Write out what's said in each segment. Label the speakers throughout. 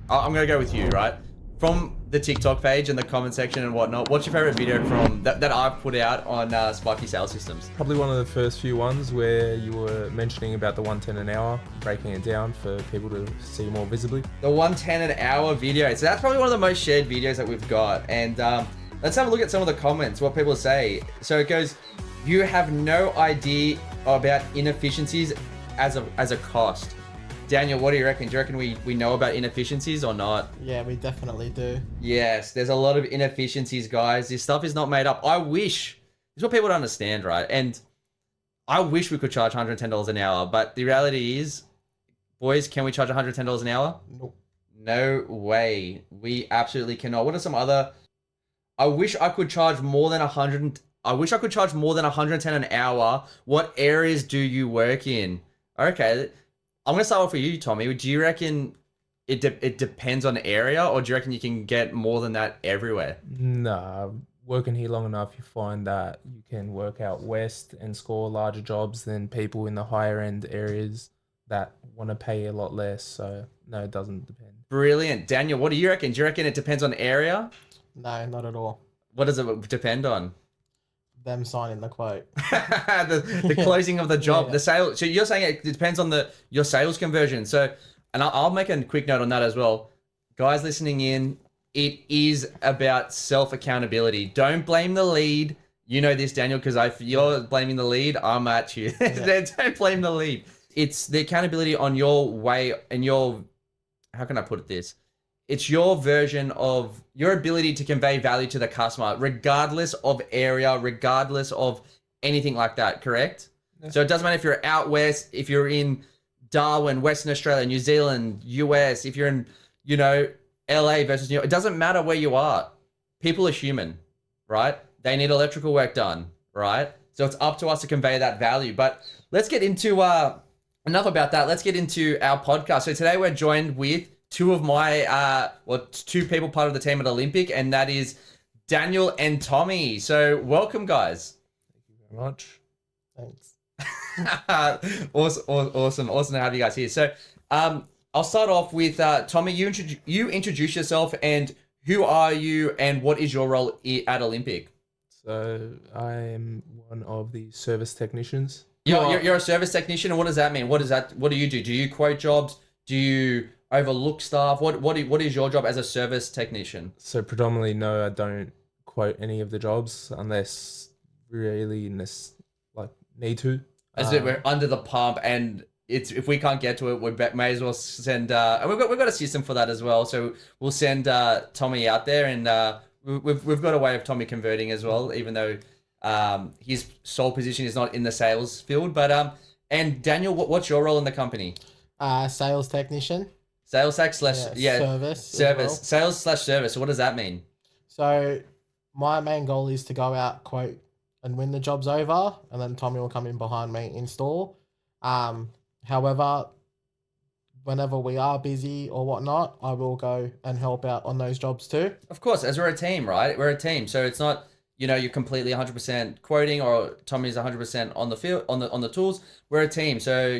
Speaker 1: I'm gonna go with you, right? From the TikTok page and the comment section and whatnot, what's your favorite video from that I've put out on Sparky Sales Systems?
Speaker 2: Probably one of the first few ones where you were mentioning about the 110 an hour, breaking it down for people to see more visibly.
Speaker 1: The 110 an hour video. So that's probably one of the most shared videos that we've got. And let's have a look at some of the comments, what people say. So it goes, you have no idea about inefficiencies as a cost. Daniel, what do you reckon? Do you reckon we know about inefficiencies or not?
Speaker 3: Yeah, we definitely do.
Speaker 1: Yes, there's a lot of inefficiencies, guys. This stuff is not made up. I wish, this is what people don't understand, right? And I wish we could charge $110 an hour, but the reality is, boys, can we charge $110 an hour?
Speaker 3: Nope.
Speaker 1: No way. We absolutely cannot. What are some other... I wish I could charge more than 100... I wish I could charge more than 110 an hour. What areas do you work in? Okay, I'm going to start off with you, Tommy. Do you reckon it depends on the area, or do you reckon you can get more than that everywhere?
Speaker 2: Nah, working here long enough, you find that you can work out west and score larger jobs than people in the higher end areas that want to pay a lot less. So no, it doesn't depend.
Speaker 1: Brilliant. Daniel, what do you reckon? Do you reckon it depends on area?
Speaker 3: No, not at all.
Speaker 1: What does it depend on?
Speaker 3: Them signing the quote.
Speaker 1: the closing of the job,
Speaker 3: Yeah.
Speaker 1: the sale. So you're saying it depends on your sales conversion. So, and I'll make a quick note on that as well. Guys listening in, it is about self-accountability. Don't blame the lead. You know this, Daniel, because if you're blaming the lead, I'm at you.
Speaker 3: Yeah.
Speaker 1: Don't blame the lead. It's the accountability on your way and your, how can I put it this? It's your version of your ability to convey value to the customer, regardless of area, regardless of anything like that, correct?
Speaker 2: Yeah.
Speaker 1: So it doesn't matter if you're out west, if you're in Darwin, Western Australia, New Zealand, US, if you're in, LA versus New York, it doesn't matter where you are. People are human, right? They need electrical work done, right? So it's up to us to convey that value. But let's get into, enough about that. Let's get into our podcast. So today we're joined with two of my, two people part of the team at Olympic, and that is Daniel and Tommy. So welcome, guys.
Speaker 2: Thank you very much.
Speaker 3: Thanks.
Speaker 1: Awesome to have you guys here. So I'll start off with Tommy. You introduce yourself, and who are you, and what is your role at Olympic?
Speaker 2: So I am one of the service technicians.
Speaker 1: You're a service technician, and what does that mean? What do you do? Do you quote jobs? Do you overlook staff? What is your job as a service technician?
Speaker 2: So predominantly, no, I don't quote any of the jobs unless really need to.
Speaker 1: As we're under the pump, and if we can't get to it, we may as well send. And we've got a system for that as well. So we'll send Tommy out there, and we've got a way of Tommy converting as well, even though his sole position is not in the sales field. But and Daniel, what's your role in the company?
Speaker 3: Sales technician.
Speaker 1: Sales tech slash
Speaker 3: service.
Speaker 1: Sales slash service. So what does that mean?
Speaker 3: So my main goal is to go out, quote, and when the job's over, and then Tommy will come in behind me, install. However, whenever we are busy or whatnot, I will go and help out on those jobs too.
Speaker 1: Of course, as we're a team, right? We're a team, so it's not you're completely 100% quoting, or Tommy's 100% on the field on the tools. We're a team, so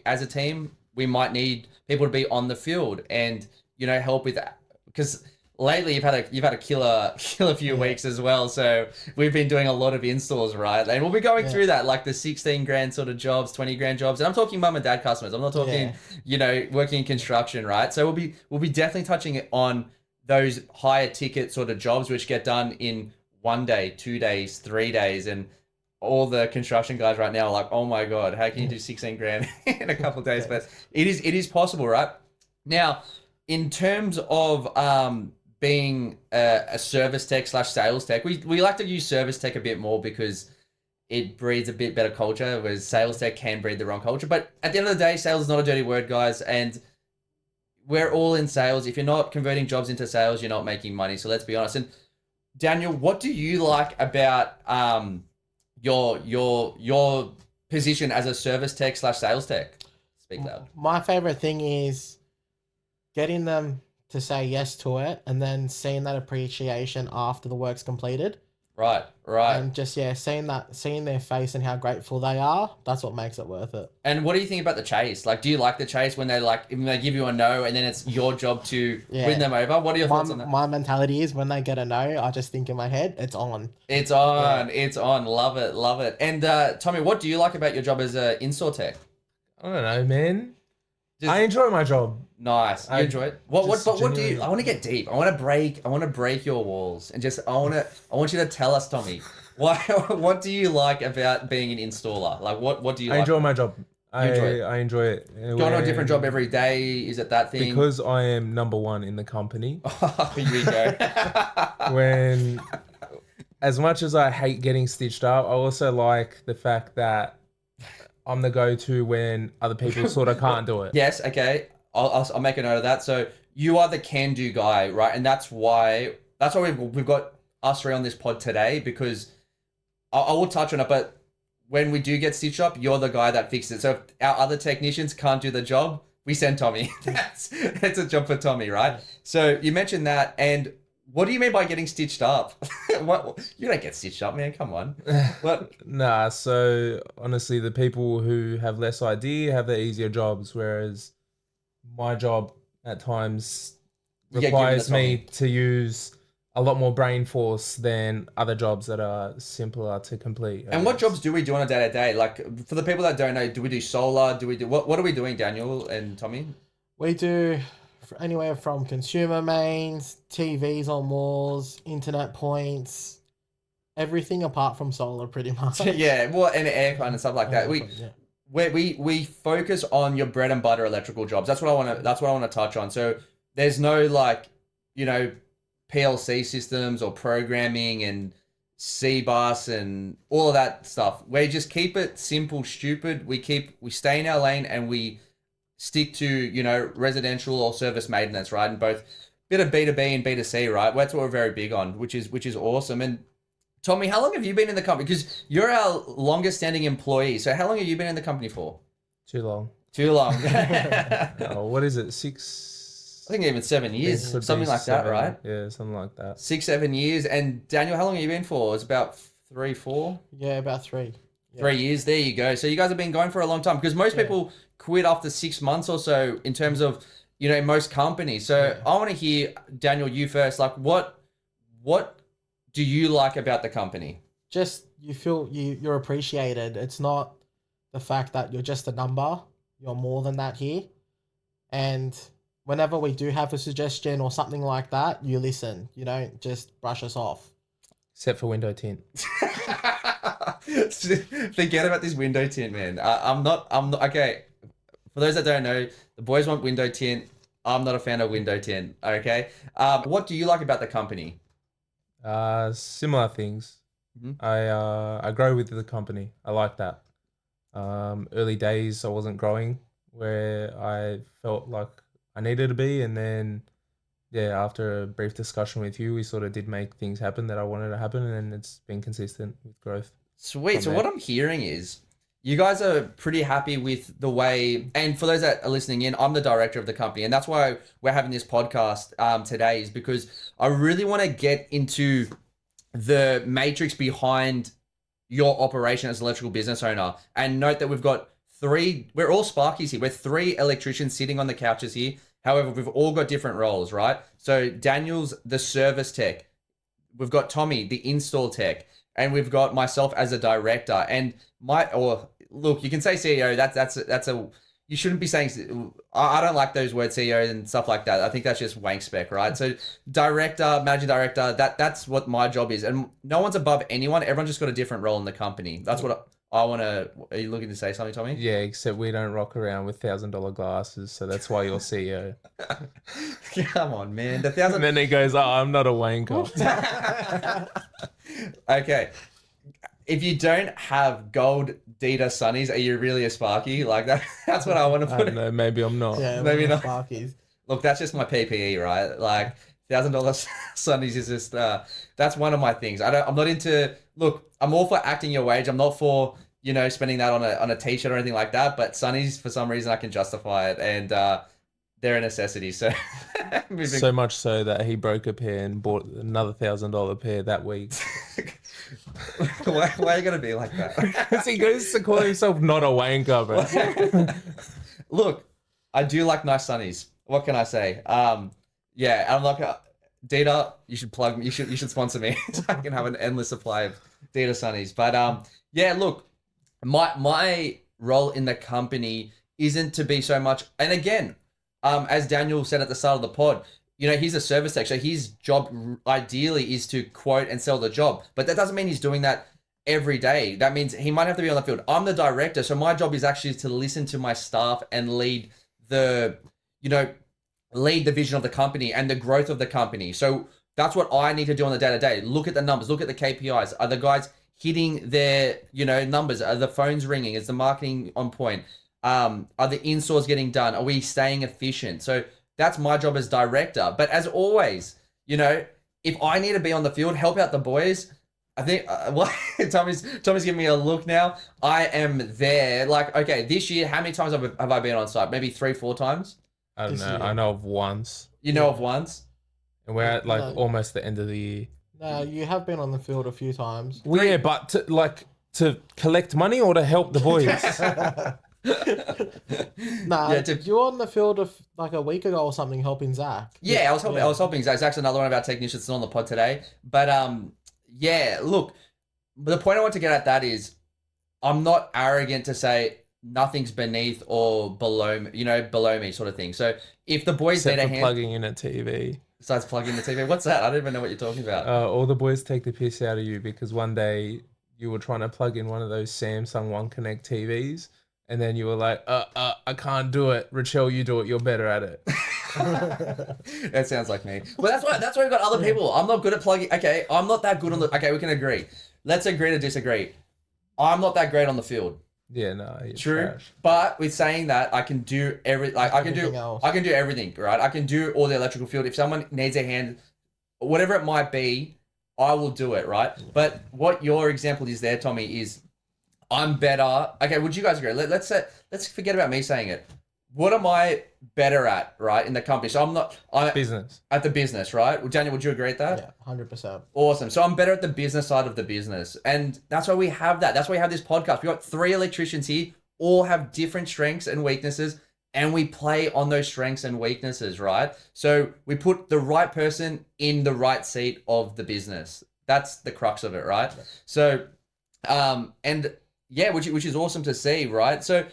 Speaker 1: as a team, we might need people to be on the field and help with that, because lately you've had a killer few weeks as well. So we've been doing a lot of installs, right? And we'll be going through that, like the 16 grand sort of jobs, 20 grand jobs. And I'm talking mum and dad customers. I'm not talking, working in construction, right? So we'll be definitely touching on those higher ticket sort of jobs, which get done in 1 day, 2 days, 3 days. And all the construction guys right now are like, oh my God, how can you do 16 grand in a couple of days? But it is possible, right? Now, in terms of, being a service tech slash sales tech, we like to use service tech a bit more because it breeds a bit better culture, whereas sales tech can breed the wrong culture. But at the end of the day, sales is not a dirty word, guys, and we're all in sales. If you're not converting jobs into sales, you're not making money. So let's be honest. And Daniel, what do you like about your position as a service tech slash sales tech? Speak loud.
Speaker 3: My favorite thing is getting them to say yes to it, and then seeing that appreciation after the work's completed.
Speaker 1: Right, right.
Speaker 3: And just seeing their face and how grateful they are, that's what makes it worth it.
Speaker 1: And what do you think about the chase? Like, do you like the chase when when they give you a no and then it's your job to win them over? What are your thoughts on that?
Speaker 3: My mentality is when they get a no, I just think in my head, it's on.
Speaker 1: It's on. It's on. Love it. Love it. And Tommy, what do you like about your job as a in-store tech?
Speaker 2: I don't know, man.
Speaker 1: Just-
Speaker 2: I enjoy my job.
Speaker 1: Nice. You enjoy it? What do you
Speaker 2: genuinely-
Speaker 1: I want to get deep. I want to break your walls and just I want you to tell us, Tommy. What do you like about being an installer? Like what do you
Speaker 2: I
Speaker 1: like?
Speaker 2: enjoy my job.
Speaker 1: enjoy it?
Speaker 2: I enjoy it.
Speaker 1: Going to a different job every day, is it that thing?
Speaker 2: Because I am number one in the company.
Speaker 1: Here we go.
Speaker 2: When, as much as I hate getting stitched up, I also like the fact that I'm the go-to when other people sort of can't do it.
Speaker 1: Yes, okay. I'll make a note of that. So you are the can-do guy, right? And that's why we've got us three on this pod today, because I will touch on it, but when we do get stitched up, you're the guy that fixes it. So if our other technicians can't do the job, we send Tommy. That's a job for Tommy, right? So you mentioned that, and what do you mean by getting stitched up? What, you don't get stitched up, man. Come on. What?
Speaker 2: Nah, so honestly, the people who have less idea have the easier jobs, whereas my job at times
Speaker 1: You get given
Speaker 2: requires
Speaker 1: the
Speaker 2: me
Speaker 1: Tommy.
Speaker 2: to use a lot more brain force than other jobs that are simpler to complete.
Speaker 1: And what jobs do we do on a day-to-day? Like, for the people that don't know, do we do solar? Do we do what are we doing, Daniel and Tommy?
Speaker 3: We do anywhere from consumer mains, TVs on walls, internet points, everything apart from solar, pretty much.
Speaker 1: Yeah, well, and aircon and stuff like that.
Speaker 3: Yeah.
Speaker 1: We focus on your bread and butter electrical jobs. That's what I want to touch on. So there's no like, PLC systems or programming and C-bus and all of that stuff. We just keep it simple, stupid. We stay in our lane and we stick to, residential or service maintenance, right? And both bit of B2B and B2C, right? That's what we're very big on, which is awesome. And Tommy, how long have you been in the company? Because you're our longest standing employee. So how long have you been in the company for?
Speaker 2: Too long.
Speaker 1: Too long.
Speaker 2: Oh, what is it? 6?
Speaker 1: I think even 7 years,
Speaker 2: Could be
Speaker 1: something like that,
Speaker 2: 7.
Speaker 1: right?
Speaker 2: Yeah, something like that.
Speaker 1: 6-7 years. And Daniel, how long have you been for? It's about 3, 4?
Speaker 3: Yeah, about 3. Yeah.
Speaker 1: 3 years. There you go. So you guys have been going for a long time, because most people quit after 6 months or so in terms of, most companies. So I want to hear, Daniel, you first. Like, what do you like about the company?
Speaker 3: Just you feel you're appreciated. It's not the fact that you're just a number. You're more than that here. And whenever we do have a suggestion or something like that, you listen. You don't just brush us off.
Speaker 2: Except for window tint.
Speaker 1: Forget about this window tint, man. I'm not okay. For those that don't know, the boys want window tint. I'm not a fan of window tint. Okay. What do you like about the company?
Speaker 2: Similar things.
Speaker 1: Mhm.
Speaker 2: I grow with the company. I like that. Early days I wasn't growing where I felt like I needed to be, and then after a brief discussion with you, we sort of did make things happen that I wanted to happen, and it's been consistent with growth.
Speaker 1: Sweet. So what I'm hearing is you guys are pretty happy with the way, and for those that are listening in, I'm the director of the company, and that's why we're having this podcast today, is because I really want to get into the matrix behind your operation as an electrical business owner. And note that we're all Sparkies here. We're 3 electricians sitting on the couches here. However, we've all got different roles, right? So Daniel's the service tech. We've got Tommy, the install tech. And we've got myself as a director. And look, you can say CEO. That's a you shouldn't be saying. I don't like those words, CEO and stuff like that. I think that's just wank spec, right? So director, managing director, that's what my job is. And no one's above anyone. Everyone's just got a different role in the company. That's what I want to. Are you looking to say something, Tommy?
Speaker 2: Yeah, except we don't rock around with $1,000 glasses, so that's why you're CEO.
Speaker 1: Come on, man. The
Speaker 2: And then he goes, "Oh, I'm not a wanker."
Speaker 1: Okay. If you don't have gold Dita Sunnies, are you really a Sparky? Like that? That's what I want to
Speaker 2: I
Speaker 1: put.
Speaker 2: don't know. Maybe I'm not.
Speaker 3: Yeah,
Speaker 1: Maybe
Speaker 3: we're
Speaker 1: not.
Speaker 3: Sparkies.
Speaker 1: Look, that's just my PPE, right? Like $1,000 Sunnies is just that's one of my things. I'm not into. Look, I'm all for acting your wage. I'm not for spending that on a t-shirt or anything like that. But Sunnies, for some reason, I can justify it, and they're a necessity. So
Speaker 2: So much so that he broke a pair and bought another $1,000 pair that week.
Speaker 1: Why are you gonna be like that?
Speaker 2: Because he goes to call himself not a wanker, bro.
Speaker 1: Look, I do like nice sunnies. What can I say? Yeah, I'm like Data. You should plug me. You should sponsor me so I can have an endless supply of Data sunnies. But yeah, look, my role in the company isn't to be so much. And again, as Daniel said at the start of the pod, you know, he's a service tech, so his job ideally is to quote and sell the job. But that doesn't mean he's doing that every day. That means he might have to be on the field. I'm the director, so my job is actually to listen to my staff and lead the vision of the company and the growth of the company. So that's what I need to do on the day-to-day. Look at the numbers, look at the KPIs. Are the guys hitting their, numbers? Are the phones ringing? Is the marketing on point? Are the installs getting done? Are we staying efficient? So that's my job as director. But as always, if I need to be on the field, help out the boys. I think Tommy's giving me a look now. I am there. Like, okay, this year, how many times have I been on site? Maybe 3-4 times.
Speaker 2: I don't know. I know of once.
Speaker 1: You know of once,
Speaker 2: and we're at almost the end of the year.
Speaker 3: No, you have been on the field a few times.
Speaker 2: Well, yeah, but to collect money or to help the boys.
Speaker 3: Nah, you were on the field of like a week ago or something helping Zach.
Speaker 1: Yeah, I was helping Zach. Zach's another one of our technicians that's on the pod today. But yeah, look, the point I want to get at that is I'm not arrogant to say nothing's beneath or below me sort of thing. So if the boys
Speaker 2: Except
Speaker 1: need a
Speaker 2: for
Speaker 1: hand,
Speaker 2: plugging in a TV.
Speaker 1: besides plugging the TV, what's that? I don't even know what you're talking about.
Speaker 2: All the boys take the piss out of you because one day you were trying to plug in one of those Samsung One Connect TVs. And then you were like, I can't do it. Rachel, you do it. You're better at it.
Speaker 1: That sounds like me. Well, that's why we've got other people. I'm not good at plugging. Okay, I'm not that good on the... Okay, we can agree. Let's agree to disagree. I'm not that great on the field.
Speaker 2: Yeah, no.
Speaker 1: True.
Speaker 2: Trash.
Speaker 1: But with saying that, I can do I can do everything, right? I can do all the electrical field. If someone needs a hand, whatever it might be, I will do it, right? But what your example is there, Tommy, is... I'm better. Okay, would you guys agree? Let's forget about me saying it. What am I better at, right, in the company? So I'm
Speaker 2: business.
Speaker 1: At the business, right? Well, Daniel, would you agree with that?
Speaker 3: Yeah, 100%.
Speaker 1: Awesome. So I'm better at the business side of the business. And that's why we have that. That's why we have this podcast. We got 3 electricians here, all have different strengths and weaknesses, and we play on those strengths and weaknesses, right? So we put the right person in the right seat of the business. That's the crux of it, right? Yeah. So, and yeah, which is awesome to see, right? So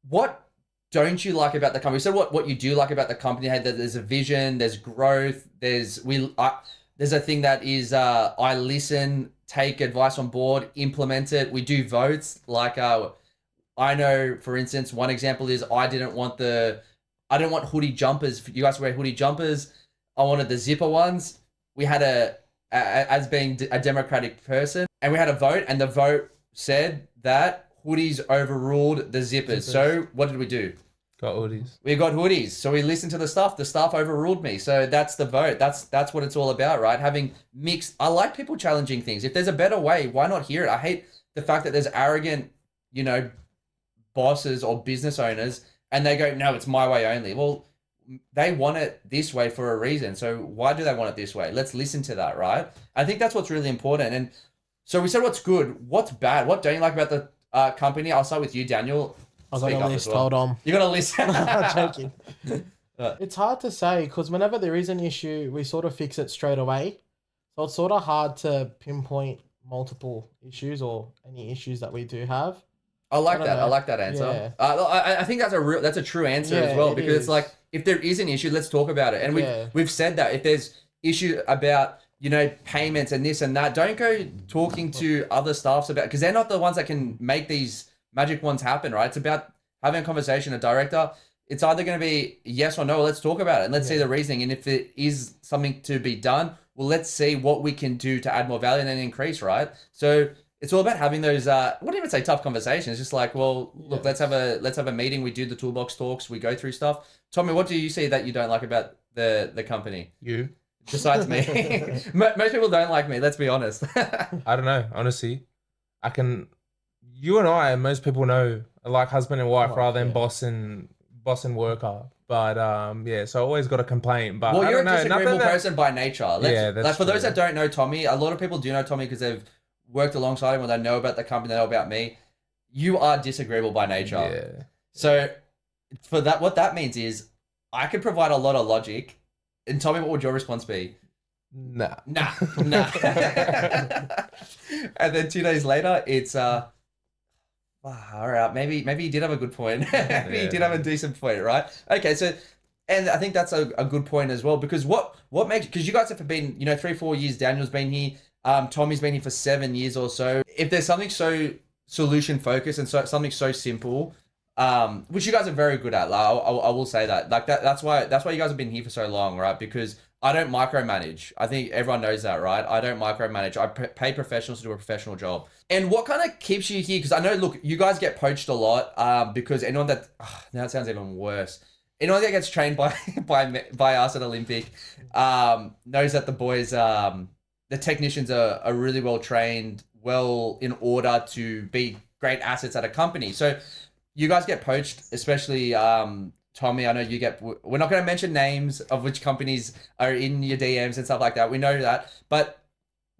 Speaker 1: what don't you like about the company? So what you do like about the company? Hey, there's a vision, there's growth, there's a thing that is I listen, take advice on board, implement it. We do votes. Like I know, for instance, one example is I didn't want hoodie jumpers. You guys wear hoodie jumpers. I wanted the zipper ones. We had as being a democratic person, and we had a vote, and the vote said that hoodies overruled the zippers. So what did we do?
Speaker 2: Got hoodies.
Speaker 1: We got hoodies. So we listened to the staff. The staff overruled me. So that's the vote. That's what it's all about, right? Having mixed. I like people challenging things. If there's a better way, why not hear it? I hate the fact that there's arrogant, bosses or business owners, and they go, no, it's my way only. Well, they want it this way for a reason. So why do they want it this way? Let's listen to that, right? I think that's what's really important. And so we said what's good, what's bad, what don't you like about the company? I'll start with you, Daniel.
Speaker 3: I've got a list, hold on.
Speaker 1: You got a list?
Speaker 3: I'm joking. It's hard to say because whenever there is an issue, we sort of fix it straight away. So it's sort of hard to pinpoint multiple issues or any issues that we do have.
Speaker 1: I like that. I like that answer. Yeah. I think that's a true answer as well, because it's like, if there is an issue, let's talk about it. And we've said that if there's issue about payments and this and that, don't go talking to other staffs about, because they're not the ones that can make these magic ones happen, right? It's about having a conversation. A director, it's either going to be yes or no. Let's talk about it and let's see the reasoning. And if it is something to be done, well, let's see what we can do to add more value and then increase, right? So it's all about having those, I wouldn't even say tough conversations. Just like, well, look, let's have a meeting. We do the toolbox talks. We go through stuff. Tommy, what do you see that you don't like about the company?
Speaker 2: You.
Speaker 1: Besides me. Most people don't like me, let's be honest.
Speaker 2: I don't know. Honestly, you and I, most people know, are like husband and wife rather than boss and worker. But so I always got a complaint. But
Speaker 1: you're a disagreeable person by nature.
Speaker 2: That's
Speaker 1: for
Speaker 2: true.
Speaker 1: Those that don't know Tommy, a lot of people do know Tommy because they've worked alongside him, or they know about the company, they know about me, you are disagreeable by nature.
Speaker 2: Yeah.
Speaker 1: So for that, what that means is I could provide a lot of logic. And tell me, what would your response be?
Speaker 2: Nah.
Speaker 1: Nah. And then 2 days later, it's all right, maybe you did have a good point. Maybe you did have a decent point, right? Okay, so, and I think that's a good point as well, because what makes, because you guys have been, 3-4 years, Daniel's been here, Tommy's been here for 7 years or so. If there's something so solution focused and so something so simple, which you guys are very good at, like, I will say that, like that's why you guys have been here for so long, right? Because I don't micromanage. I think everyone knows that, right? I don't micromanage. I pay professionals to do a professional job. And what kind of keeps you here? Because I know, look, you guys get poached a lot. Because anyone that now it sounds even worse. Anyone that gets trained by us at Olympic knows that the boys, the technicians are really well trained, well in order to be great assets at a company. So you guys get poached, especially Tommy. I know you get. We're not going to mention names of which companies are in your DMs and stuff like that. We know that, but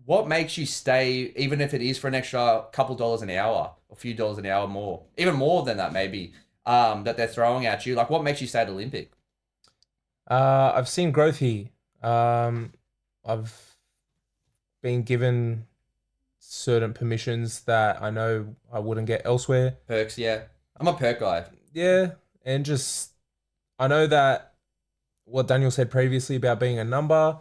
Speaker 1: what makes you stay, even if it is for an extra couple dollars an hour, a few dollars an hour more, even more than that maybe, that they're throwing at you? Like, what makes you stay at Olympic?
Speaker 2: I've seen growth here. I've been given certain permissions that I know I wouldn't get elsewhere.
Speaker 1: Perks, yeah. I'm a perk guy.
Speaker 2: Yeah, and just I know that what Daniel said previously about being a number,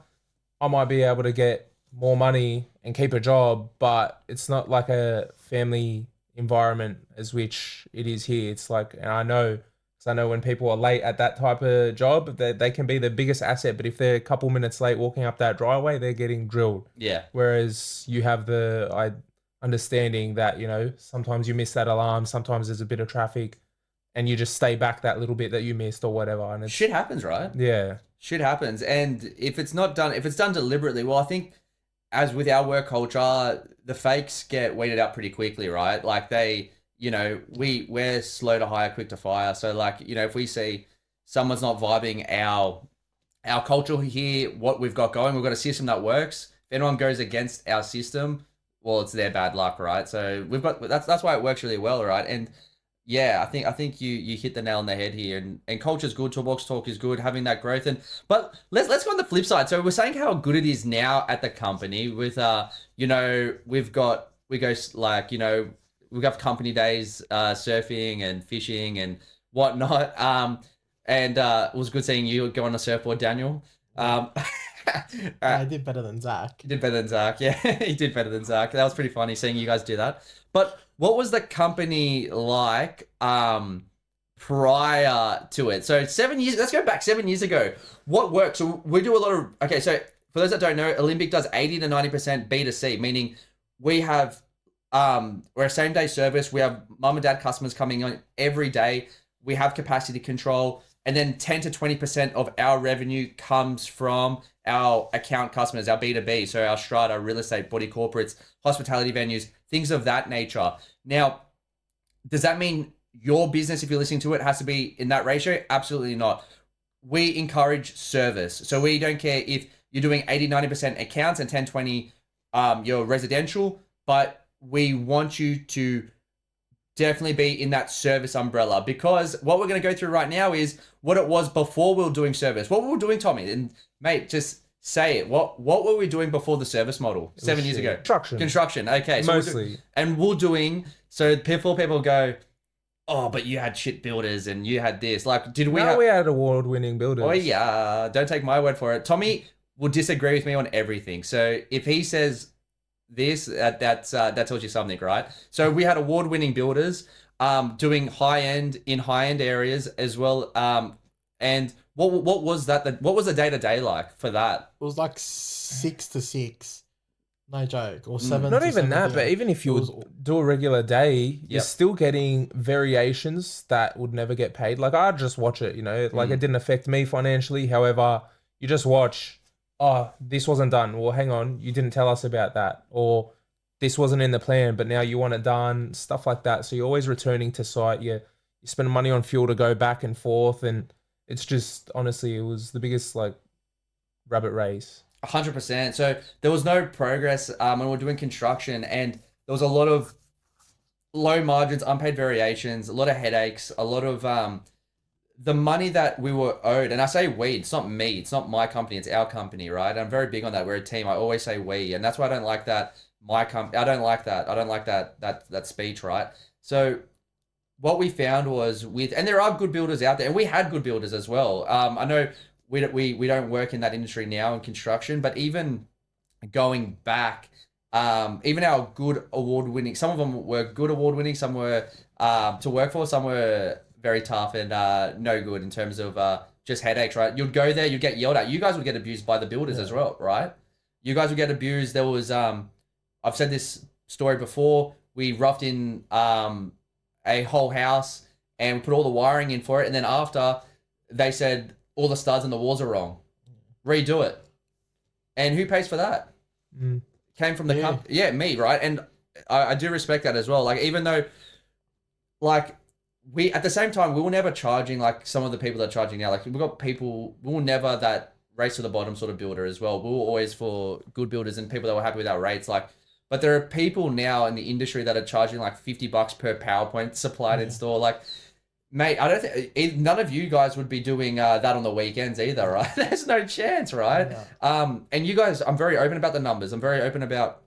Speaker 2: I might be able to get more money and keep a job, but it's not like a family environment as which it is here. It's like, and I know, because I know when people are late at that type of job, they can be the biggest asset, but if they're a couple minutes late walking up that driveway, they're getting drilled.
Speaker 1: Yeah.
Speaker 2: Whereas you have the understanding that, sometimes you miss that alarm, sometimes there's a bit of traffic, and you just stay back that little bit that you missed or whatever. And it's,
Speaker 1: shit happens, right?
Speaker 2: Yeah.
Speaker 1: Shit happens. And if it's done deliberately, well, I think as with our work culture, the fakes get weeded out pretty quickly, right? Like we're slow to hire, quick to fire. So like, if we see someone's not vibing our culture here, what we've got going, we've got a system that works. If anyone goes against our system, well, it's their bad luck, right? So we've got, that's why it works really well, right? And yeah, I think you hit the nail on the head here, and culture's good, toolbox talk is good, having that growth. But let's go on the flip side. So we're saying how good it is now at the company with we have company days, surfing and fishing and whatnot. And it was good seeing you go on a surfboard, Daniel.
Speaker 3: I did better than Zach.
Speaker 1: You did better than Zach, yeah. He did better than Zach. That was pretty funny seeing you guys do that. But what was the company like prior to it? So 7 years, let's go back 7 years ago. What worked? So we do a lot of, okay, so for those that don't know, Olympic does 80 to 90% B2C, meaning we have, we're a same day service. We have mum and dad customers coming on every day. We have capacity control. And then 10 to 20% of our revenue comes from our account customers, our B2B. So our strata, real estate, body corporates, hospitality venues, things of that nature. Now, does that mean your business, if you're listening to it, has to be in that ratio? Absolutely not. We encourage service. So we don't care if you're doing 80, 90% accounts and 10, 20, your residential, but we want you to definitely be in that service umbrella, because what we're going to go through right now is what it was before we were doing service. What we were doing, Tommy, and mate, just say it. What were we doing before the service model 7 years ago? Construction. Okay. So
Speaker 2: mostly.
Speaker 1: we're doing, so before people go, oh, but you had shit builders and you had this. Like, did we
Speaker 2: we had award-winning builders.
Speaker 1: Oh yeah, don't take my word for it. Tommy will disagree with me on everything. So if he says this, that tells you something, right? So we had award-winning builders doing high-end areas as well. And what was that? What was the day-to-day like for that?
Speaker 3: It was like 6 to 6. No joke. Or 7
Speaker 2: Not
Speaker 3: to
Speaker 2: even
Speaker 3: 7
Speaker 2: that, but even if you would do a regular day, you're still getting variations that would never get paid. Like, I'd just watch it, like it didn't affect me financially. However, you just watch, oh, this wasn't done. Well, hang on, you didn't tell us about that. Or this wasn't in the plan, but now you want it done, stuff like that. So you're always returning to site. You spend money on fuel to go back and forth. And it's just, honestly, it was the biggest, like, rabbit race.
Speaker 1: 100%. So there was no progress when we were doing construction, and there was a lot of low margins, unpaid variations, a lot of headaches, a lot of the money that we were owed. And I say we, it's not me, it's not my company, it's our company, right? I'm very big on that. We're a team. I always say we, and that's why I don't like that. My company, I don't like that. I don't like that speech, right? So what we found was with, and there are good builders out there, and we had good builders as well. I know we don't work in that industry now in construction, but even going back, even our good award winning, some of them were good award winning, some were to work for, some were very tough and no good in terms of just headaches, right? You'd go there, you'd get yelled at. You guys would get abused by the builders as well, right? You guys would get abused. There was, I've said this story before. We roughed in a whole house and we put all the wiring in for it. And then after, they said all the studs and the walls are wrong. Redo it. And who pays for that? Came from the company. Yeah, me, right? And I do respect that as well. Like, even though, like, we, at the same time, we were never charging like some of the people that are charging now. Like, we've got people, we were never that race to the bottom sort of builder as well. We were always for good builders and people that were happy with our rates. Like, but there are people now in the industry that are charging like $50 per PowerPoint supplied in store. Like, mate, I don't think none of you guys would be doing that on the weekends either, right? There's no chance, right? Yeah. And you guys, I'm very open about the numbers. I'm very open about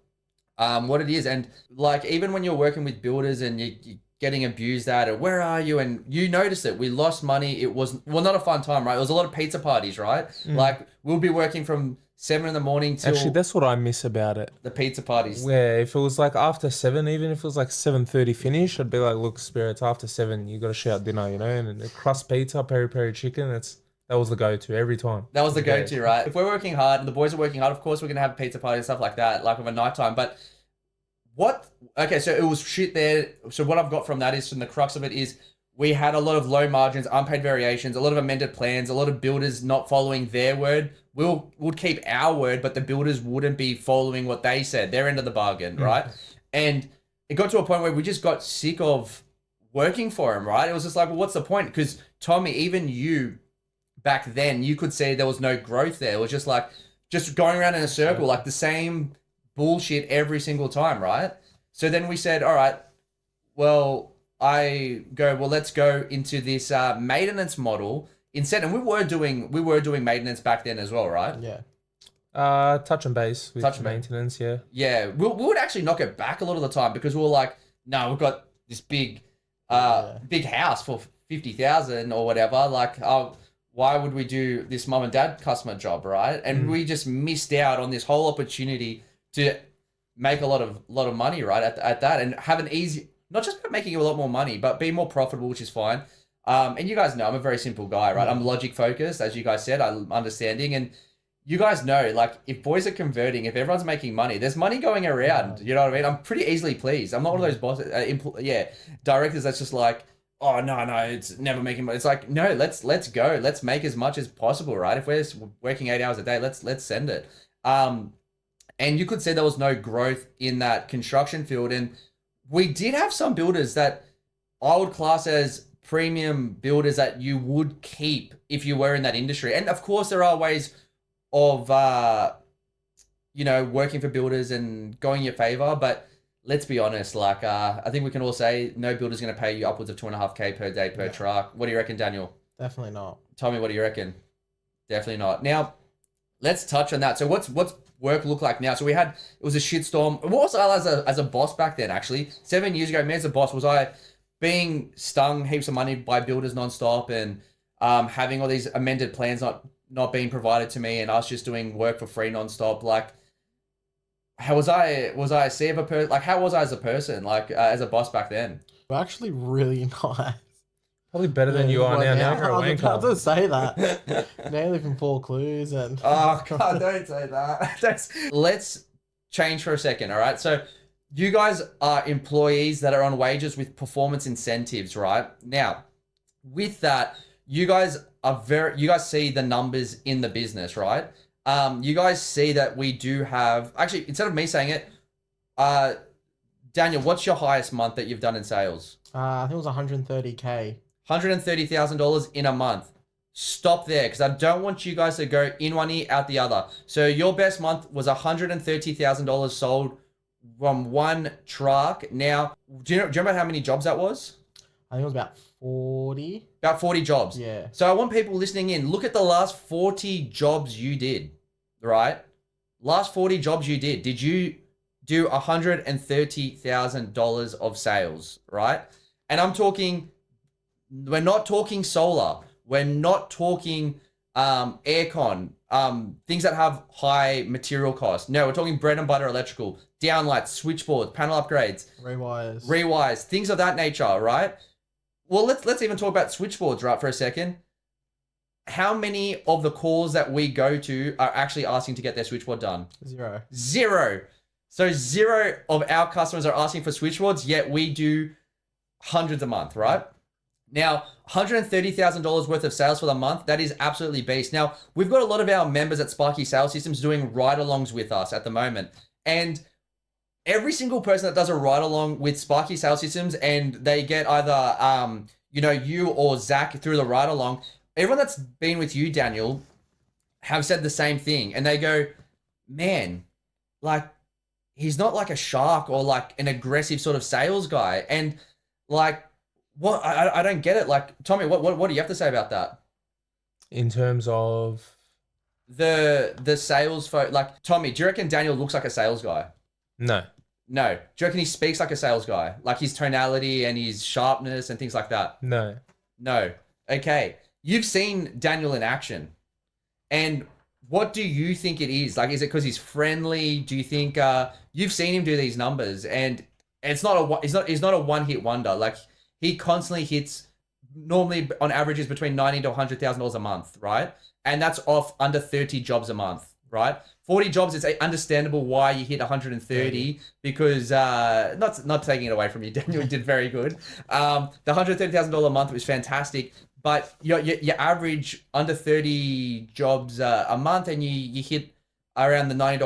Speaker 1: what it is. And like, even when you're working with builders and you're getting abused at it, where are you? And you notice it. We lost money. It was, well, not a fun time, right? It was a lot of pizza parties, right? Like, we'll be working from 7 in the morning till...
Speaker 2: Actually, that's what I miss about it.
Speaker 1: The pizza parties.
Speaker 2: Where if it was like after 7, even if it was like 7:30 finish, I'd be like, look, Spirits, after 7, you got to shout dinner, you know? And the crust pizza, peri peri chicken, that was the go-to every time.
Speaker 1: That was the go-to, right? If we're working hard and the boys are working hard, of course we're going to have pizza party and stuff like that, like of a nighttime. But okay, so it was shit there. So what I've got from that is, from the crux of it is, we had a lot of low margins, unpaid variations, a lot of amended plans, a lot of builders not following their word. We'll keep our word, but the builders wouldn't be following what they said, their end of the bargain, right? And it got to a point where we just got sick of working for them, right? It was just like, well, what's the point? Because Tomi, even you back then, you could say there was no growth there. It was just like, just going around in a circle, like the same bullshit every single time, right? So then we said, all right, well, let's go into this maintenance model instead. And we were doing maintenance back then as well, right?
Speaker 2: Yeah. Touch and base with maintenance, yeah.
Speaker 1: Yeah, we would actually knock it back a lot of the time because we were like, no, we've got this big house for 50,000 or whatever. Like, why would we do this mum and dad customer job, right? And we just missed out on this whole opportunity to make a lot of money, right? At that, and have an easy. Not just about making a lot more money, but be more profitable, which is fine. And you guys know I'm a very simple guy, right? I'm logic focused, as you guys said. I'm understanding, and you guys know, like, if boys are converting, if everyone's making money, there's money going around. You know what I mean? I'm pretty easily pleased. I'm not one of those bosses, directors that's just like, oh no, it's never making money. It's like, no, let's go, let's make as much as possible, right? If we're working 8 hours a day, let's send it. And you could say there was no growth in that construction field, and we did have some builders that I would class as premium builders that you would keep if you were in that industry. And of course, there are ways of, working for builders and going in your favor. But let's be honest, like, I think we can all say no builder's going to pay you upwards of $2.5K per day per truck. What do you reckon, Daniel?
Speaker 3: Definitely not.
Speaker 1: Tomi, what do you reckon? Definitely not. Now, let's touch on that. So what's work look like now? So it was a shitstorm. What was I as a boss back then, actually? 7 years ago, me as a boss, was I being stung heaps of money by builders nonstop and having all these amended plans not being provided to me, and us just doing work for free nonstop? Like, how was I a sea of a person? Like, how was I as a person, like, as a boss back then?
Speaker 3: We're actually really nice.
Speaker 2: Probably better than you are now. Now you're a wanker.
Speaker 3: I was about to say that. Now you live in Four Clues and...
Speaker 1: Oh, God, don't say that. Let's change for a second, all right? So you guys are employees that are on wages with performance incentives, right? Now, with that, you guys see the numbers in the business, right? You guys see that we do have... Actually, instead of me saying it, Daniel, what's your highest month that you've done in sales?
Speaker 3: I think it was 130K.
Speaker 1: $130,000 in a month. stop there because I don't want you guys to go in one ear, out the other. So your best month was $130,000 sold from one truck. Now, do you remember how many jobs that was?
Speaker 3: I think it was about 40.
Speaker 1: About 40 jobs.
Speaker 3: Yeah.
Speaker 1: So I want people listening in, look at the last 40 jobs you did, right? Last 40 jobs you did. Did you do $130,000 of sales, right? And I'm talking, we're not talking solar. We're not talking aircon, things that have high material costs. No, we're talking bread and butter electrical, downlights, switchboards, panel upgrades, rewires, things of that nature, right? Well, let's even talk about switchboards, right, for a second. How many of the calls that we go to are actually asking to get their switchboard done? Zero. So 0 of our customers are asking for switchboards, yet we do hundreds a month, right? Now, $130,000 worth of sales for the month, that is absolutely beast. Now, we've got a lot of our members at Sparky Sales Systems doing ride-alongs with us at the moment. And every single person that does a ride-along with Sparky Sales Systems and they get either, you or Zach through the ride-along, everyone that's been with you, Daniel, have said the same thing. And they go, man, like, he's not like a shark or like an aggressive sort of sales guy. And like, what I don't get it. Like, Tommy, what do you have to say about that?
Speaker 2: In terms of
Speaker 1: the sales folk, like Tommy, do you reckon Daniel looks like a sales guy?
Speaker 2: No.
Speaker 1: Do you reckon he speaks like a sales guy? Like his tonality and his sharpness and things like that?
Speaker 2: No.
Speaker 1: Okay. You've seen Daniel in action. And what do you think it is? Like, is it because he's friendly? Do you think you've seen him do these numbers and it's not he's not a one-hit wonder. Like, he constantly hits, normally on averages between $90,000 to $100,000 a month, right? And that's off under 30 jobs a month, right? 40 jobs, it's understandable why you hit 130 because, not taking it away from you, Daniel did very good. The $130,000 a month was fantastic, but your average under 30 jobs a month and you hit around the $90,000 to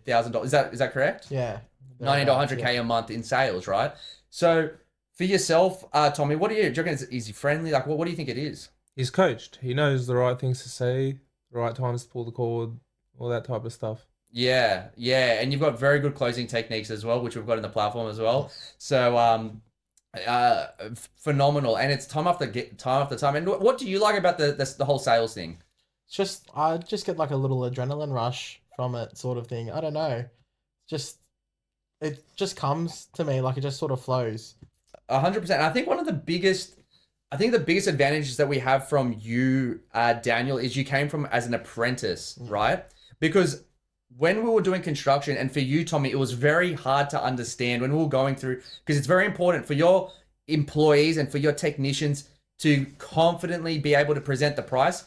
Speaker 1: $100,000. Is that correct?
Speaker 3: Yeah.
Speaker 1: 90 to 100K a month in sales, right? So, for yourself, Tommy, do you reckon is he friendly? Like, what do you think it is?
Speaker 2: He's coached. He knows the right things to say, the right times to pull the cord, all that type of stuff.
Speaker 1: Yeah. And you've got very good closing techniques as well, which we've got in the platform as well. So, phenomenal. And it's time after time. And what do you like about the whole sales thing?
Speaker 3: I just get like a little adrenaline rush from it, sort of thing. I don't know. It just comes to me, like it just sort of flows.
Speaker 1: 100%. I think the biggest advantages that we have from you, Daniel, is you came from as an apprentice, right? Because when we were doing construction, and for you, Tommy, it was very hard to understand when we were going through, because it's very important for your employees and for your technicians to confidently be able to present the price.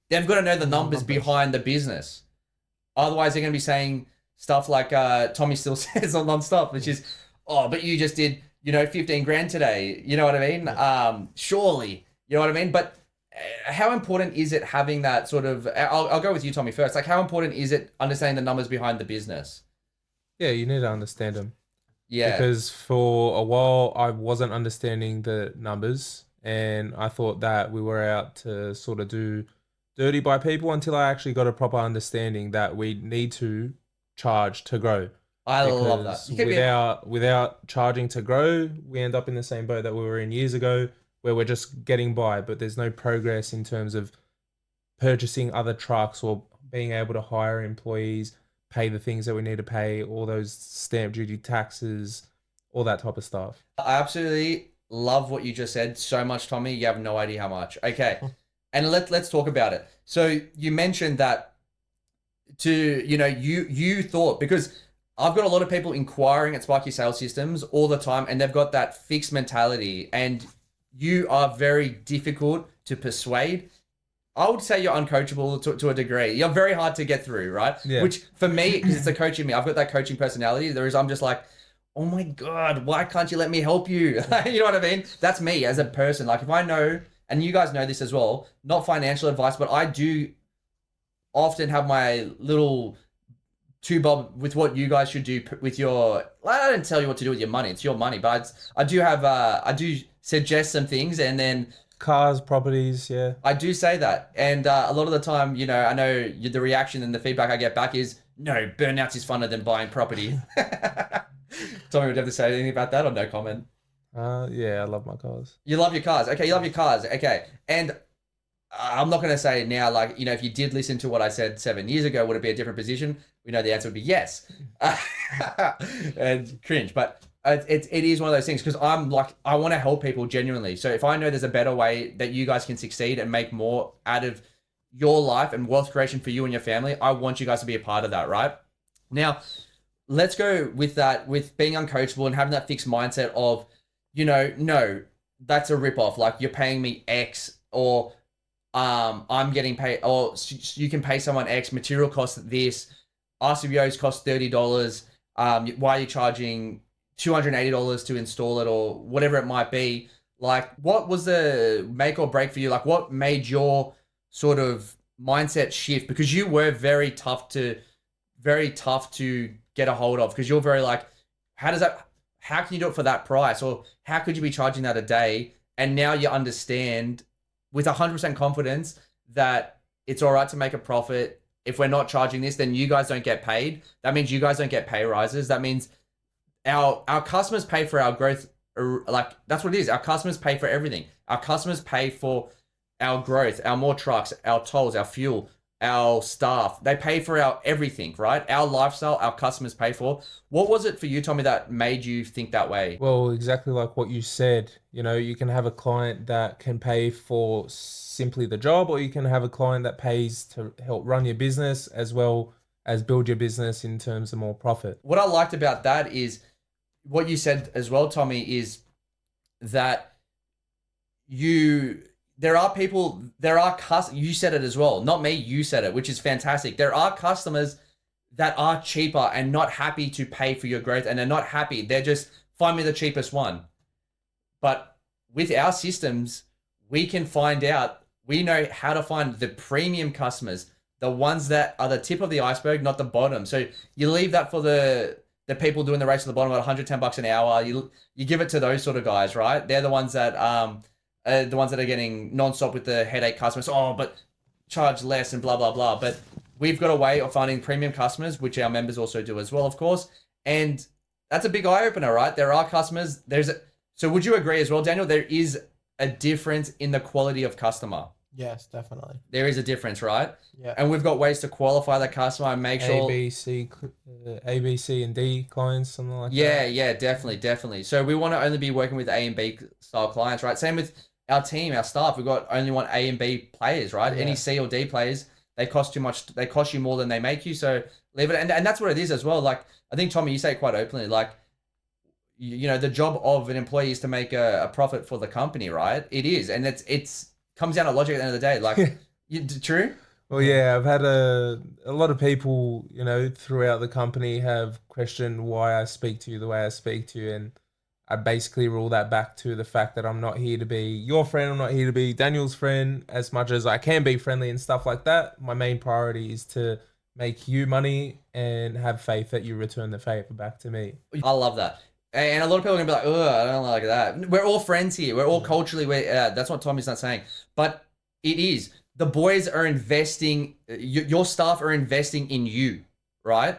Speaker 1: They've got to know the numbers behind the business. Otherwise, they're going to be saying stuff like Tommy still says on non-stop, which is, oh, but you just did 15 grand today. You know what I mean? Surely, you know what I mean? But how important is it having that sort of, I'll go with you, Tommy, first. Like, how important is it understanding the numbers behind the business?
Speaker 2: Yeah, you need to understand them.
Speaker 1: Yeah.
Speaker 2: Because for a while, I wasn't understanding the numbers and I thought that we were out to sort of do dirty by people until I actually got a proper understanding that we need to charge to grow.
Speaker 1: I love that.
Speaker 2: Without charging to grow, we end up in the same boat that we were in years ago, where we're just getting by, but there's no progress in terms of purchasing other trucks or being able to hire employees, pay the things that we need to pay, all those stamp duty taxes, all that type of stuff.
Speaker 1: I absolutely love what you just said so much, Tommy. You have no idea how much. Okay, and let's talk about it. So you mentioned that you thought, because I've got a lot of people inquiring at Sparky Sales Systems all the time, and they've got that fixed mentality, and you are very difficult to persuade. I would say you're uncoachable to a degree. You're very hard to get through, right? Yeah. Which for me, because it's a coaching me, I've got that coaching personality. I'm just like, oh my God, why can't you let me help you? You know what I mean? That's me as a person. Like, if I know, and you guys know this as well, not financial advice, but I do often have my little bob with what you guys should do with your, I don't tell you what to do with your money. It's your money, but I do suggest some things, and then
Speaker 2: cars, properties, yeah.
Speaker 1: I do say that, and a lot of the time, you know, I know the reaction and the feedback I get back is, no, burnouts is funner than buying property. Tommy, would you have to say anything about that or no comment?
Speaker 2: Yeah, I love my cars.
Speaker 1: You love your cars. Okay, you love your cars. Okay. And I'm not going to say now, like, you know, if you did listen to what I said 7 years ago, would it be a different position? We know the answer would be yes. And cringe. But it is one of those things because I'm like, I want to help people genuinely. So if I know there's a better way that you guys can succeed and make more out of your life and wealth creation for you and your family, I want you guys to be a part of that, right? Now, let's go with that, with being uncoachable and having that fixed mindset of, you know, no, that's a ripoff. Like you're paying me X or I'm getting paid, or you can pay someone X, material costs this, RCBOs cost $30. Why are you charging $280 to install it or whatever it might be? Like what was the make or break for you? Like what made your sort of mindset shift? Because you were very tough to get a hold of because you're very like, how can you do it for that price? Or how could you be charging that a day? And now you understand with 100% confidence that it's all right to make a profit. If we're not charging this, then you guys don't get paid. That means you guys don't get pay rises. That means our customers pay for our growth. Like that's what it is. Our customers pay for everything. Our customers pay for our growth, our more trucks, our tolls, our fuel, our staff. They pay for our everything, right? Our lifestyle, our customers pay for. What was it for you, Tommy, that made you think that way?
Speaker 2: Well, exactly like what you said. You know, you can have a client that can pay for simply the job, or you can have a client that pays to help run your business as well as build your business in terms of more profit.
Speaker 1: What I liked about that is what you said as well, Tommy, is that there are customers, you said it as well, not me, you said it, which is fantastic. There are customers that are cheaper and not happy to pay for your growth, and they're not happy. They're just, find me the cheapest one. But with our systems, we can find out, we know how to find the premium customers, the ones that are the tip of the iceberg, not the bottom. So you leave that for the people doing the race at the bottom at $110 an hour. You give it to those sort of guys, right? They're the ones that are getting nonstop with the headache customers. Oh, but charge less and blah, blah, blah. But we've got a way of finding premium customers, which our members also do as well, of course. And that's a big eye opener, right? There are customers. So would you agree as well, Daniel? There is a difference in the quality of customer.
Speaker 3: Yes, definitely.
Speaker 1: There is a difference, right?
Speaker 3: Yeah.
Speaker 1: And we've got ways to qualify the customer and make sure
Speaker 2: A, B, C, and D clients, something like that.
Speaker 1: Yeah, definitely. So we want to only be working with A and B style clients, right? Same with our team, our staff. We've got only want A and B players, right?
Speaker 3: Yeah.
Speaker 1: Any C or D players, they cost too much. They cost you more than they make you. So leave it. And that's what it is as well. Like I think Tommy, you say it quite openly. Like you know, the job of an employee is to make a profit for the company, right? It is, and it's comes down to logic at the end of the day. Like, true.
Speaker 2: Well, yeah, I've had a lot of people, you know, throughout the company have questioned why I speak to you the way I speak to you, and I basically rule that back to the fact that I'm not here to be your friend. I'm not here to be Daniel's friend as much as I can be friendly and stuff like that. My main priority is to make you money and have faith that you return the favor back to me.
Speaker 1: I love that. And a lot of people are going to be like, oh, I don't like that. We're all friends here. We're all culturally, that's what Tommy's not saying. But it is. The boys are investing, your staff are investing in you, right?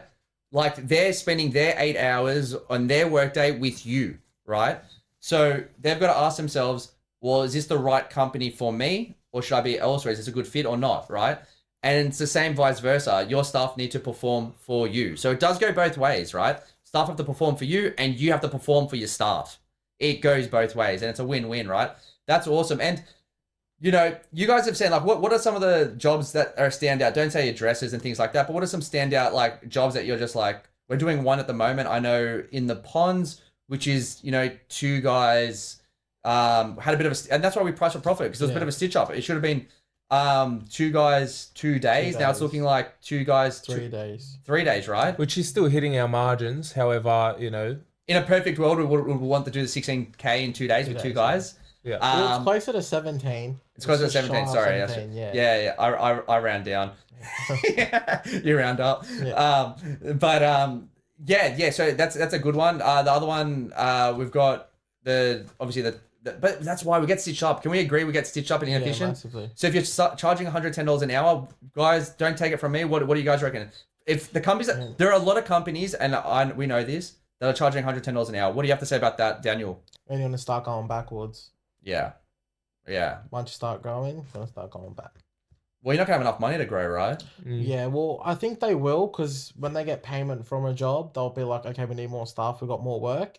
Speaker 1: Like they're spending their 8 hours on their workday with you, right? So they've got to ask themselves, well, is this the right company for me? Or should I be elsewhere? Is this a good fit or not, right? And it's the same vice versa. Your staff need to perform for you. So it does go both ways, right? Staff have to perform for you and you have to perform for your staff. It goes both ways and it's a win-win, right? That's awesome. And, you know, you guys have said, like, what are some of the jobs that are standout? Don't say your dresses and things like that, but what are some standout, like, jobs that you're just like, we're doing one at the moment. I know in the ponds, which is, you know, two guys had a bit of a, and that's why we priced for profit because it was a bit of a stitch up. It should have been 2 guys, 2 days. Now it's looking like 2 guys,
Speaker 3: 3 days.
Speaker 1: 3 days, right?
Speaker 2: Which is still hitting our margins. However, you know,
Speaker 1: in a perfect world, we would want to do the 16K in 2 days with 2 guys.
Speaker 2: Yeah.
Speaker 3: Well, it's closer to 17.
Speaker 1: It's closer to
Speaker 3: just
Speaker 1: 17.
Speaker 3: shy of
Speaker 1: Sorry.
Speaker 3: 17,
Speaker 1: Yeah. I round down. You round up.
Speaker 3: Yeah.
Speaker 1: Yeah. So that's a good one. The other one, we've got obviously but that's why we get stitched up. Can we agree we get stitched up and
Speaker 3: Yeah,
Speaker 1: inefficient?
Speaker 3: massively.
Speaker 1: So if you're charging $110 an hour, guys, don't take it from me. What do you guys reckon? If the companies, there are a lot of companies, and we know this, that are charging $110 an hour. What do you have to say about that, Daniel?
Speaker 3: And you're gonna start going backwards.
Speaker 1: Yeah.
Speaker 3: Once you start growing, you're gonna start going back.
Speaker 1: Well, you're not gonna have enough money to grow, right?
Speaker 3: Yeah, well, I think they will, because when they get payment from a job, they'll be like, okay, we need more staff, we've got more work.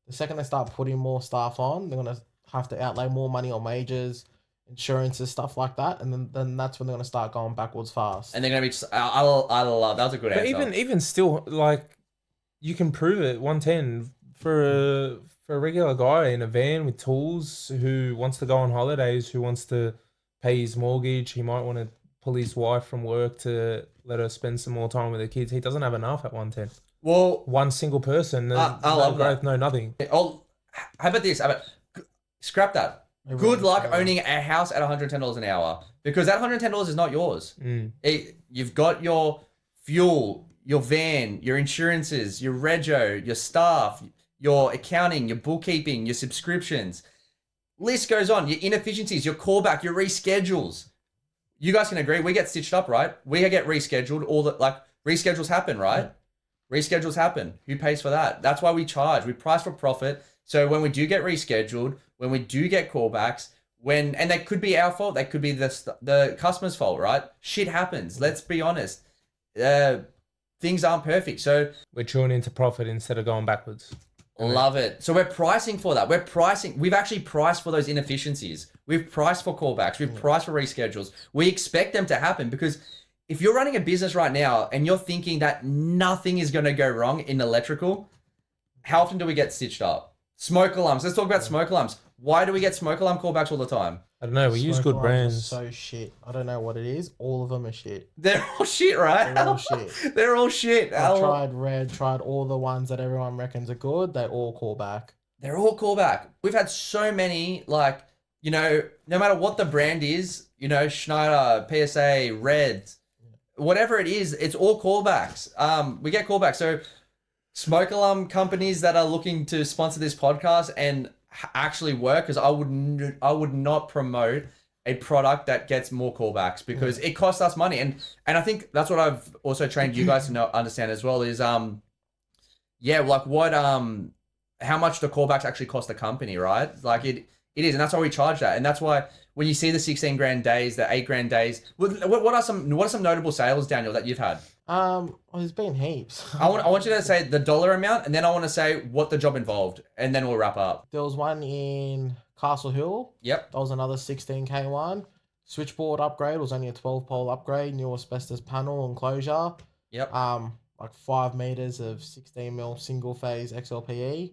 Speaker 3: The second they start putting more staff on, they're gonna have to outlay more money on wages, insurances, stuff like that, and then that's when they're gonna start going backwards fast.
Speaker 1: And they're gonna be. I love that was a good
Speaker 2: But
Speaker 1: answer.
Speaker 2: even still, like, you can prove it. 110 for a regular guy in a van with tools who wants to go on holidays, who wants to pay his mortgage, he might want to pull his wife from work to let her spend some more time with the kids. He doesn't have enough at 110.
Speaker 1: Well,
Speaker 2: One single person,
Speaker 1: I
Speaker 2: no
Speaker 1: love
Speaker 2: growth,
Speaker 1: that.
Speaker 2: no nothing.
Speaker 1: How about this? Scrap that.
Speaker 3: Everyone's
Speaker 1: Good luck
Speaker 3: going.
Speaker 1: owning a house at $110 an hour, because that $110 is not yours. You've got your fuel, your van, your insurances, your rego, your staff, your accounting, your bookkeeping, your subscriptions. List goes on. Your inefficiencies, your callback, your reschedules. You guys can agree. We get stitched up, right? We get rescheduled. Reschedules happen, right? Reschedules happen. Who pays for that? That's why we charge. We price for profit. So when we do get rescheduled, when we do get callbacks, and that could be our fault, that could be the customer's fault, right? Shit happens. Let's be honest. Things aren't perfect. So
Speaker 2: We're chewing into profit instead of going backwards.
Speaker 1: love it. So we're pricing for that. We've actually priced for those inefficiencies. We've priced for callbacks. We've priced for reschedules. We expect them to happen, because if you're running a business right now and you're thinking that nothing is going to go wrong in electrical, how often do we get stitched up? Smoke alarms. Let's talk about smoke alarms. Why do we get smoke alarm callbacks all the time?
Speaker 2: I don't know. We use
Speaker 3: Smoke
Speaker 2: good
Speaker 3: alarms are
Speaker 2: brands.
Speaker 3: So shit. I don't know what it is. All of them are shit.
Speaker 1: They're all shit, right?
Speaker 3: They're all shit.
Speaker 1: They're all shit.
Speaker 3: I tried Red, tried all the ones that everyone reckons are good. They all call back.
Speaker 1: They're all callback. We've had so many, no matter what the brand is, Schneider, PSA, Red, whatever it is, it's all callbacks. We get callbacks. So smoke alarm companies that are looking to sponsor this podcast and actually work, because I would not promote a product that gets more callbacks, because it costs us money. And I think that's what I've also trained you guys to understand as well is, how much the callbacks actually cost the company, right? Like it is. And that's why we charge that. And that's why when you see the 16 grand days, the 8 grand days, what are some notable sales, Daniel, that you've had?
Speaker 3: Well, there's been heaps.
Speaker 1: I want you to say the dollar amount, and then I want to say what the job involved, and then we'll wrap up.
Speaker 3: There was one in Castle Hill.
Speaker 1: Yep.
Speaker 3: That was another 16K one. Switchboard upgrade was only a 12-pole upgrade. New asbestos panel enclosure.
Speaker 1: Yep.
Speaker 3: Like 5 meters of 16 mil single phase XLPE.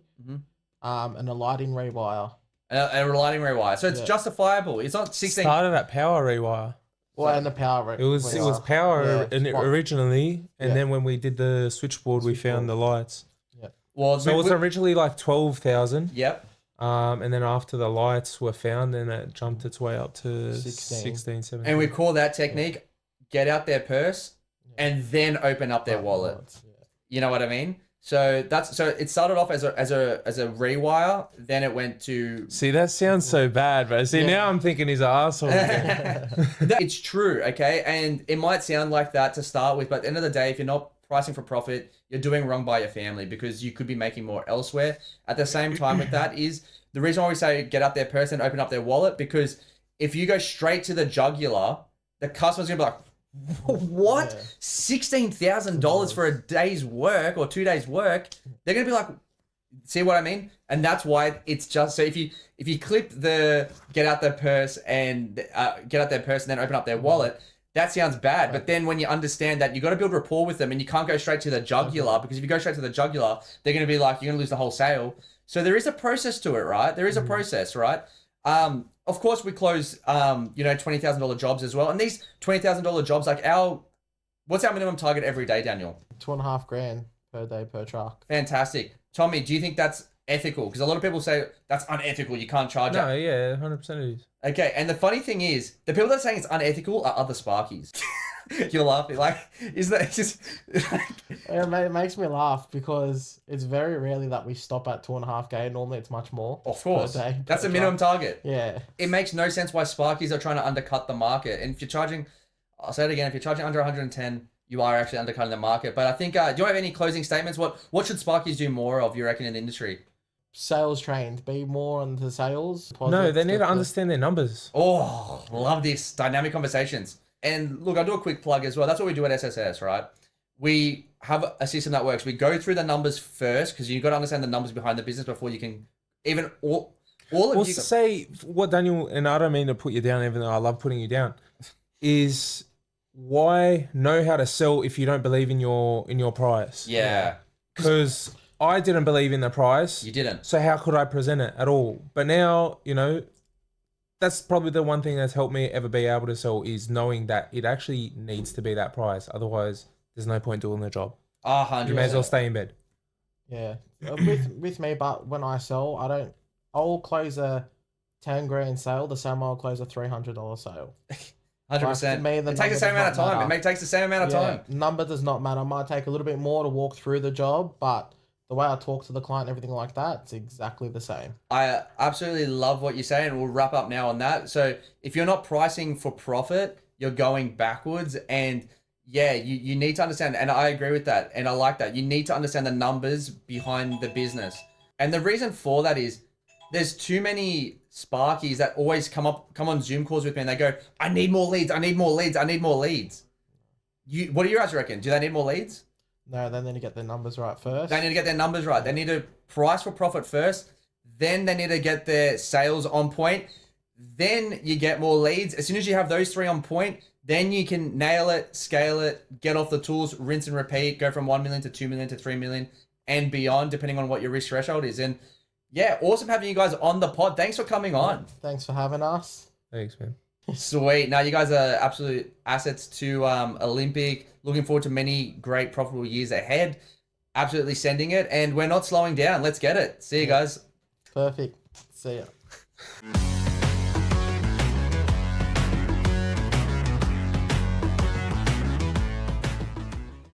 Speaker 3: And a lighting rewire.
Speaker 1: And a lighting rewire. So it's
Speaker 3: Yeah.
Speaker 1: justifiable. It's not 16.
Speaker 2: Started at power rewire.
Speaker 3: Well, and the power.
Speaker 2: It was power originally, and
Speaker 3: Yeah.
Speaker 2: then when we did the switchboard, we found the lights.
Speaker 1: Well,
Speaker 2: So it was originally like 12,000.
Speaker 1: Yep.
Speaker 2: And then after the lights were found, then it jumped its way up to
Speaker 3: 16.
Speaker 2: 17.
Speaker 1: And we call that technique, get out their purse and then open up their wallet. You know what I mean? So it started off as a rewire, then it went to.
Speaker 2: See, that sounds so bad, but now I'm thinking he's an asshole.
Speaker 1: It's true, okay? And it might sound like that to start with, but at the end of the day, if you're not pricing for profit, you're doing wrong by your family, because you could be making more elsewhere. At the same time with that is the reason why we say get up their purse and open up their wallet, because if you go straight to the jugular, the customer's gonna be like, what? $16,000 for a day's work or 2 days work? They're gonna be like, see what I mean? And that's why it's just so if you clip the get out their purse and then open up their wallet, that sounds bad. But then when you understand that you got to build rapport with them, and you can't go straight to the jugular, because if you go straight to the jugular, they're gonna be like, you're gonna lose the whole sale. So there is a process to it, right? There is a process, right? Of course, we close, $20,000 jobs as well. And these $20,000 jobs, what's our minimum target every day, Daniel?
Speaker 3: $2.5 grand per day per truck.
Speaker 1: Fantastic. Tommy, do you think that's ethical? Because a lot of people say that's unethical. You can't charge
Speaker 2: No,
Speaker 1: it.
Speaker 2: yeah, 100% it is.
Speaker 1: Okay. And the funny thing is, the people that are saying it's unethical are other Sparkies. You're laughing. Like, is that just?
Speaker 3: It makes me laugh because it's very rarely that we stop at 2.5K. Normally it's much more.
Speaker 1: Of course.
Speaker 3: Per day,
Speaker 1: That's
Speaker 3: per
Speaker 1: a minimum
Speaker 3: truck.
Speaker 1: target.
Speaker 3: Yeah.
Speaker 1: It makes no sense why Sparkies are trying to undercut the market. And if you're charging, I'll say it again, if you're charging under 110, you are actually undercutting the market. But I think, do you have any closing statements? What should Sparkies do more of, you reckon, in the industry?
Speaker 3: Sales trained. Be more on the sales.
Speaker 2: No, they need to understand their numbers.
Speaker 1: Oh, love this. Dynamic conversations. And look, I'll do a quick plug as well. That's what we do at SSS, right? We have a system that works. We go through the numbers first because you've got to understand the numbers behind the business before you can even all of
Speaker 2: Well,
Speaker 1: you.
Speaker 2: say what Daniel, and I don't mean to put you down, even though I love putting you down, is why know how to sell if you don't believe in your price?
Speaker 1: Yeah.
Speaker 2: Because I didn't believe in the price.
Speaker 1: You didn't.
Speaker 2: So how could I present it at all? But now, that's probably the one thing that's helped me ever be able to sell is knowing that it actually needs to be that price. Otherwise, there's no point doing the job.
Speaker 1: 100%.
Speaker 2: You may as well stay in bed.
Speaker 3: Yeah. With me, but when I sell, I'll close a 10 grand sale the same way I'll close a $300 sale.
Speaker 1: 100%.
Speaker 3: Me,
Speaker 1: It takes the same amount of time. It takes the same amount of time.
Speaker 3: Number does not matter. It might take a little bit more to walk through the job, but the way I talk to the client, everything like that, it's exactly the same.
Speaker 1: I absolutely love what you're saying. We'll wrap up now on that. So if you're not pricing for profit, you're going backwards. And yeah, you need to understand, and I agree with that. And I like that. You need to understand the numbers behind the business. And the reason for that is there's too many Sparkies that always come on Zoom calls with me and they go, I need more leads. I need more leads. I need more leads. What do you guys reckon? Do they need more leads?
Speaker 3: No, they need to get their numbers right first.
Speaker 1: They need to get their numbers right. They need to price for profit first. Then they need to get their sales on point. Then you get more leads. As soon as you have those three on point, then you can nail it, scale it, get off the tools, rinse and repeat, go from 1 million to 2 million to 3 million and beyond, depending on what your risk threshold is. And yeah, awesome having you guys on the pod. Thanks for coming on.
Speaker 3: Thanks for having us.
Speaker 2: Thanks, man.
Speaker 1: Sweet. Now, you guys are absolute assets to Olympic. Looking forward to many great profitable years ahead. Absolutely sending it. And we're not slowing down. Let's get it. See you guys.
Speaker 3: Perfect. See ya.